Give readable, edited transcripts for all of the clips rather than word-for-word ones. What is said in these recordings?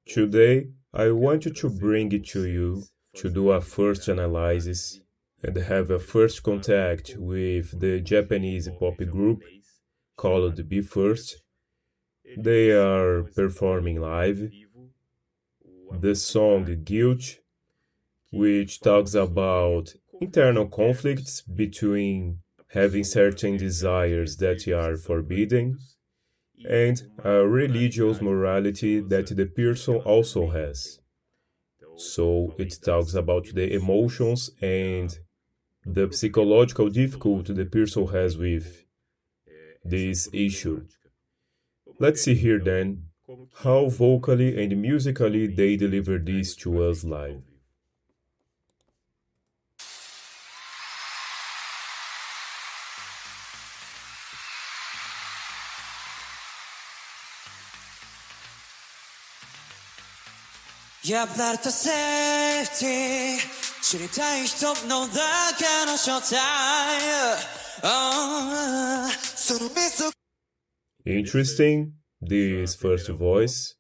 Today, I wanted to bring it to you to do a first analysis and have a first contact with the Japanese pop group called BE FIRST. They are performing live the song Guilty, which talks about internal conflicts between having certain desires that are forbidden and a religious morality that the person also has. So it talks about the emotions and the psychological difficulty the person has with this issue. Let's see here then how vocally and musically they deliver this to us live. Yeah, blood to safety 知りたい人のだけの正体 Interesting, this first voice.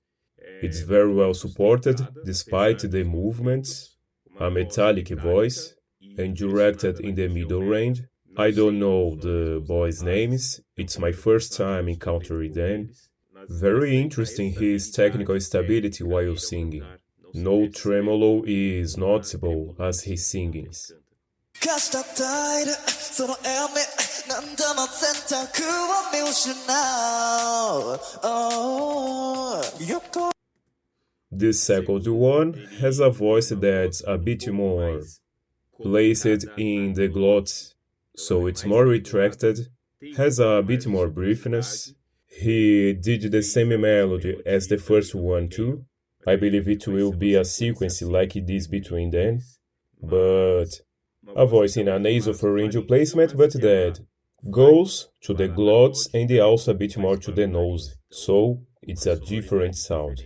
It's very well supported despite the movements, a metallic voice, and directed in the middle range. I don't know the boys' names, it's my first time encountering them. Very interesting his technical stability while singing. No tremolo is noticeable as he sings. The second one has a voice that's a bit more placed in the glottis, so it's more retracted, has a bit more briefness. He did the same melody as the first one too. I believe it will be a sequence like this between them, but a voice in a nasopharyngeal placement, but that goes to the glottis and also a bit more to the nose, so it's a different sound.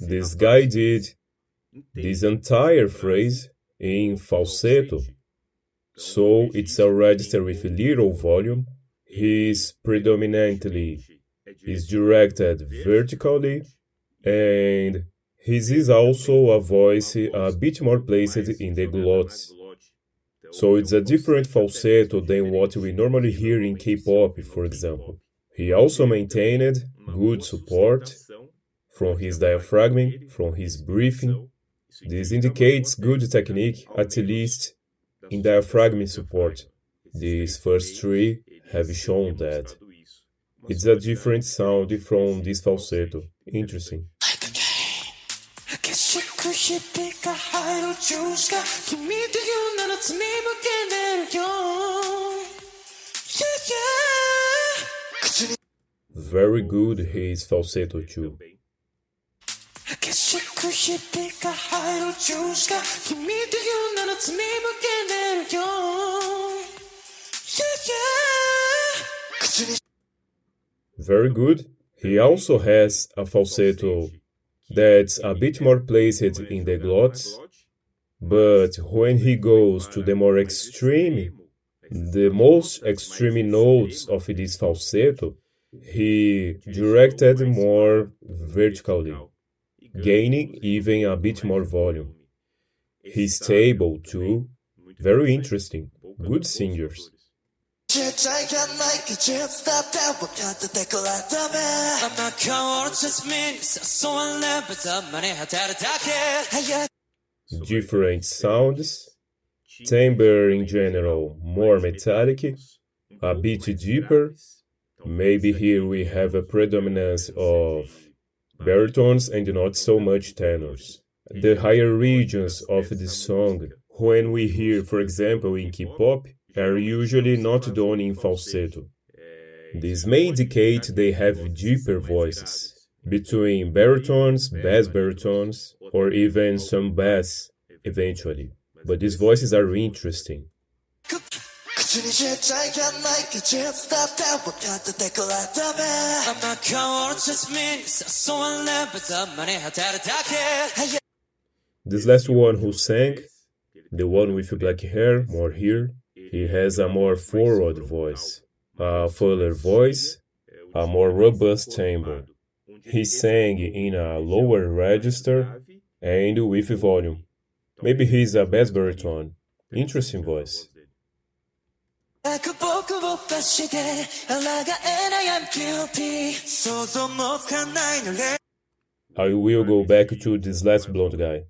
This guy did this entire phrase in falsetto, so it's a register with little volume. He's predominantly is directed vertically, and his is also a voice a bit more placed in the glottis. So it's a different falsetto than what we normally hear in K-pop, for example. He also maintained good support from his diaphragm, from his breathing. This indicates good technique, at least in diaphragm support. These first three have shown that. It's a different sound from this falsetto. Interesting. Very good his falsetto too. Very good. He also has a falsetto that's a bit more placed in the glottis, but when he goes to the more extreme, the most extreme notes of this falsetto, he directed more vertically, gaining even a bit more volume. He's stable too, very interesting, good singers. Different sounds, timbre in general more metallic, a bit deeper. Maybe here we have a predominance of baritones and not so much tenors. The higher regions of the song, when we hear, for example, in K-pop, are usually not done in falsetto. This may indicate they have deeper voices, between baritones, bass baritones, or even some bass eventually. But these voices are interesting. This last one who sang, the one with black hair, more here, he has a more forward voice, a fuller voice, a more robust timbre. He sang in a lower register and with volume. Maybe he's a bass baritone. Interesting voice. I will go back to this last blonde guy.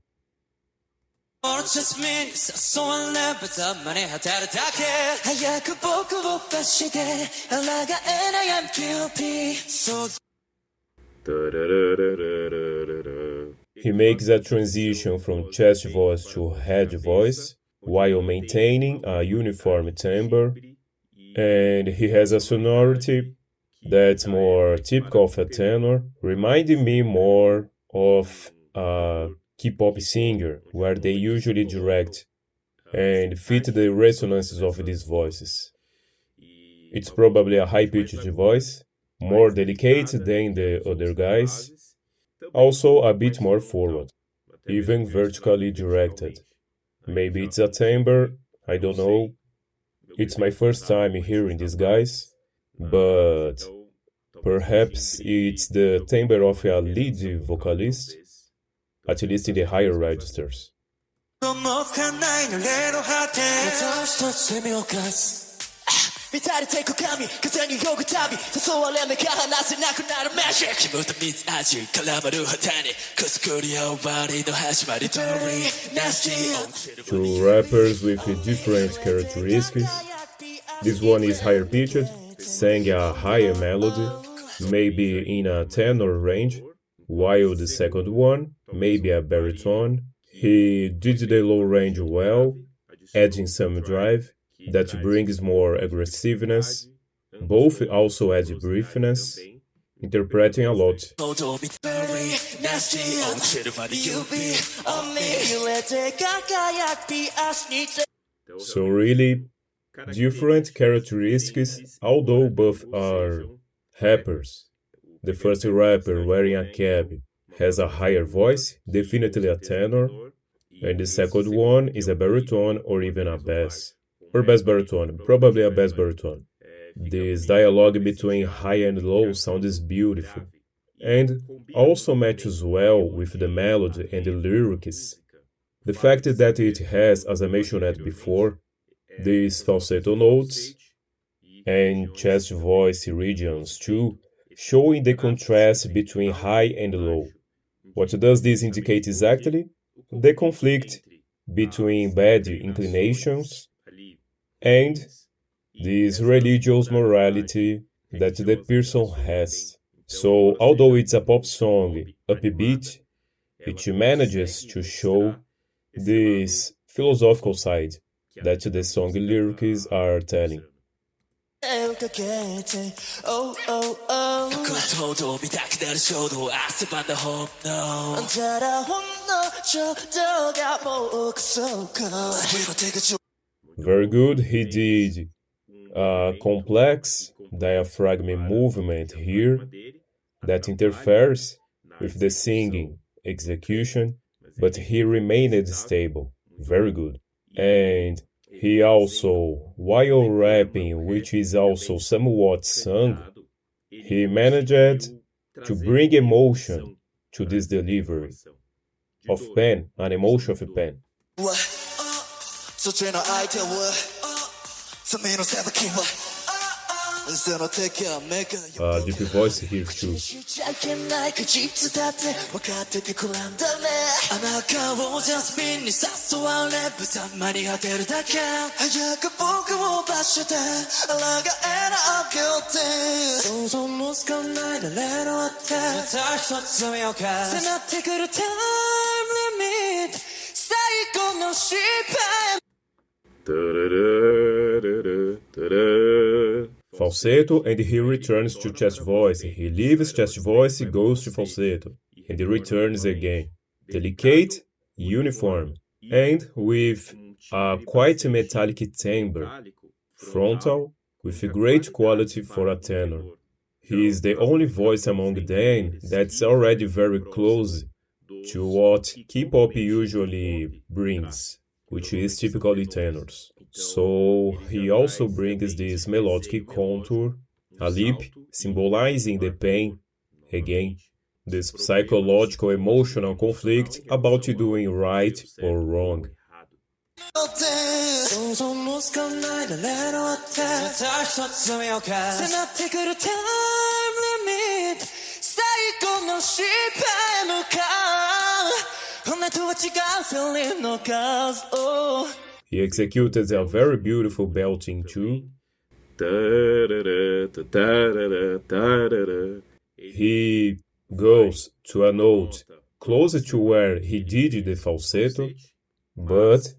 He makes a transition from chest voice to head voice while maintaining a uniform timbre, and he has a sonority that's more typical of a tenor, reminding me more of a K-pop singer, where they usually direct and fit the resonances of these voices. It's probably a high-pitched voice, more delicate than the other guys, also a bit more forward, even vertically directed. Maybe it's a timbre, I don't know. It's my first time hearing these guys, but perhaps it's the timbre of a lead vocalist, at least in the higher registers. Two rappers with different characteristics. This one is higher pitched, sang a higher melody, maybe in a tenor range, while the second one, maybe a baritone. He did the low range well, adding some drive that brings more aggressiveness. Both also add briefness, interpreting a lot. So really, different characteristics, although both are rappers. The first rapper wearing a cap has a higher voice, definitely a tenor, and the second one is a baritone or even a bass. Or bass baritone, probably a bass baritone. This dialogue between high and low sounds beautiful, and also matches well with the melody and the lyrics. The fact that it has, as I mentioned before, these falsetto notes and chest voice regions too, showing the contrast between high and low. What does this indicate exactly? The conflict between bad inclinations and this religious morality that the person has. So, although it's a pop song, upbeat, it manages to show this philosophical side that the song lyrics are telling. Very good, he did a complex diaphragm movement here that interferes with the singing execution, but he remained stable. Very good. And he also, while rapping, which is also somewhat sung, he managed to bring emotion to this delivery of pain, an emotion of pain. Deep voice here too. Falsetto, and he returns to chest voice. He leaves chest voice, goes to falsetto, and he returns again. Delicate, uniform, and with a quite metallic timbre. frontal, with great quality for a tenor. He is the only voice among them that's already very close to what K-pop usually brings, which is typically tenors. So he also brings this melodic contour, a lip symbolizing the pain, again, this psychological emotional conflict about doing right or wrong. He executed a very beautiful belting too. He goes to a note closer to where he did the falsetto, but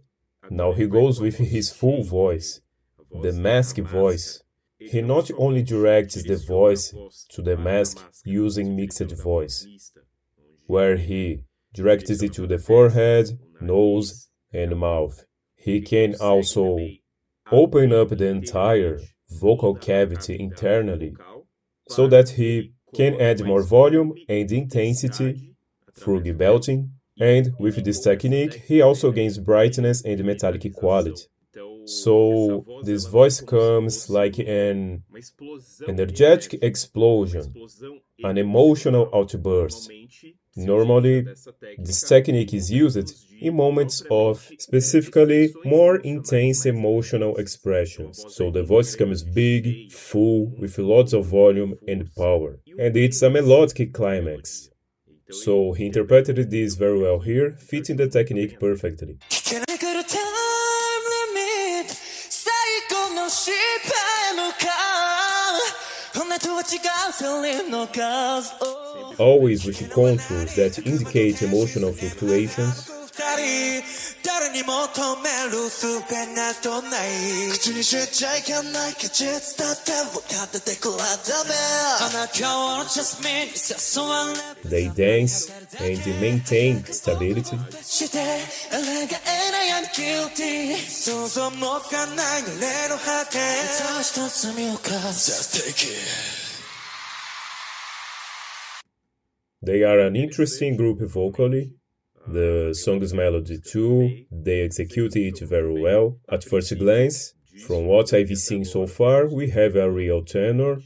now he goes with his full voice, the mask voice. He not only directs the voice to the mask using mixed voice, where he directs it to the forehead, nose, and mouth. He can also open up the entire vocal cavity internally, so that he can add more volume and intensity through the belting, and with this technique he also gains brightness and metallic quality. So this voice comes like an energetic explosion, an emotional outburst. Normally, this technique is used in moments of specifically more intense emotional expressions. So the voice comes big, full, with lots of volume and power. And it's a melodic climax. So he interpreted this very well here, fitting the technique perfectly. Always with contours that indicate emotional fluctuations. They dance and maintain stability. They are an interesting group vocally. The song's melody too, they execute it very well. At first glance, from what I've seen so far, we have a real tenor,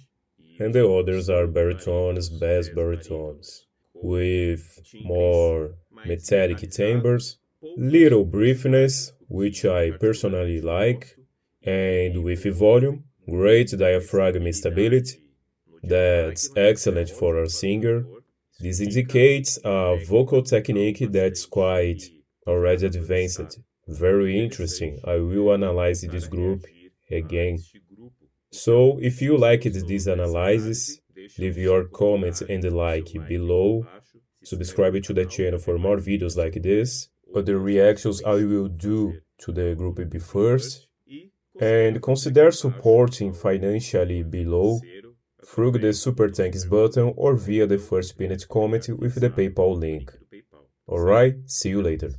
and the others are baritones, bass baritones, with more metallic timbres, little briefness, which I personally like, and with volume, great diaphragm stability. That's excellent for a singer. This indicates a vocal technique that's quite already advanced. Very interesting. I will analyze this group again. So, if you liked this analysis, leave your comments and like below. Subscribe to the channel for more videos like this. Other reactions I will do to the group BE FIRST. And consider supporting financially below through the Super Thanks button or via the first pinned comment with the PayPal link. Alright, see you later.